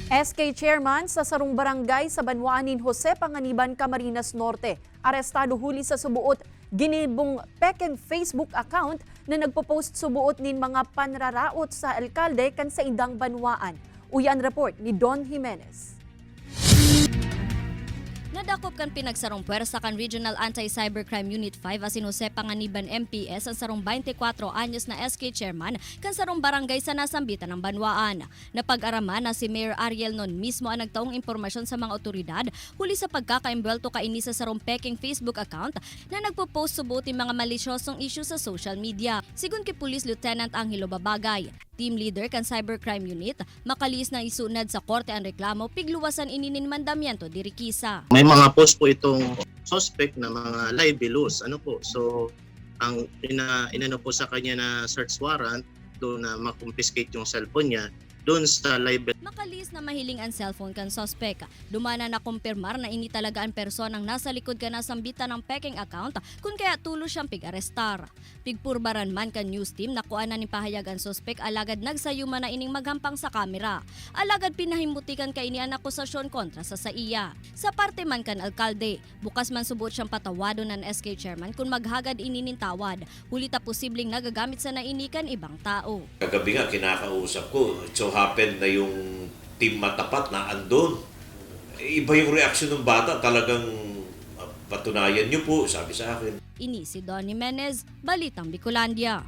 SK Chairman sa Sarong Barangay sa Banwaanin Jose Panganiban, Camarines Norte. Arestado huli sa subuot ginibong pekeng Facebook account na nagpo-post subuot nin mga panraraot sa alkalde kan sa indang Banwaan. Uyan report ni Don Jimenez. Nadakop kan pinagsarong puwersa kan Regional Anti-Cybercrime Unit 5 asin Jose Panganiban MPS ang sarong 24 anyos na SK Chairman kan sarong barangay sa nasambitan ng Banwaan. Napag-araman na si Mayor Ariel Non mismo ang nagtaong impormasyon sa mga otoridad huli sa pagkakaimbelto kaini sa sarong peking Facebook account na nagpo-post subuti mga malisyosong issue sa social media. Sigun kay Police Lieutenant Angelo Babagay, Team Leader kan Cybercrime Unit, makalis na isunad sa korte ang reklamo pigluwasan ininin mandamiento dirikisa. May mga post po itong suspect na mga libelous. So ang inano po sa kanya na search warrant doon na makonfiscate yung cellphone niya doon sa libel. Makalis na mahiling ang cellphone kan suspect. Dumana na kumpirmar na ini talaga ang personang nasa likod ka nasambitan ng peking account kung kaya tulo siyang pig-arestar. Pigpurbaran man kan news team na kuanan ni pahayag ang suspect alagad nagsayuma na ining maghampang sa kamera. Alagad pinahimutikan ka ini ang akusasyon kontra sa iya. Sa parte man kan alkalde, bukas man subot siyang patawado ng SK Chairman kung maghagad inin tawad. Hulita posibleng nagagamit sa nainikan ibang tao. Kagabi nga kinakausap ko, so happen na yung team matapat na andun. Iba yung reaksyon ng bata, talagang patunayan niyo po, sabi sa akin. Ini si Don Jimenez, Balitang Bicolandia.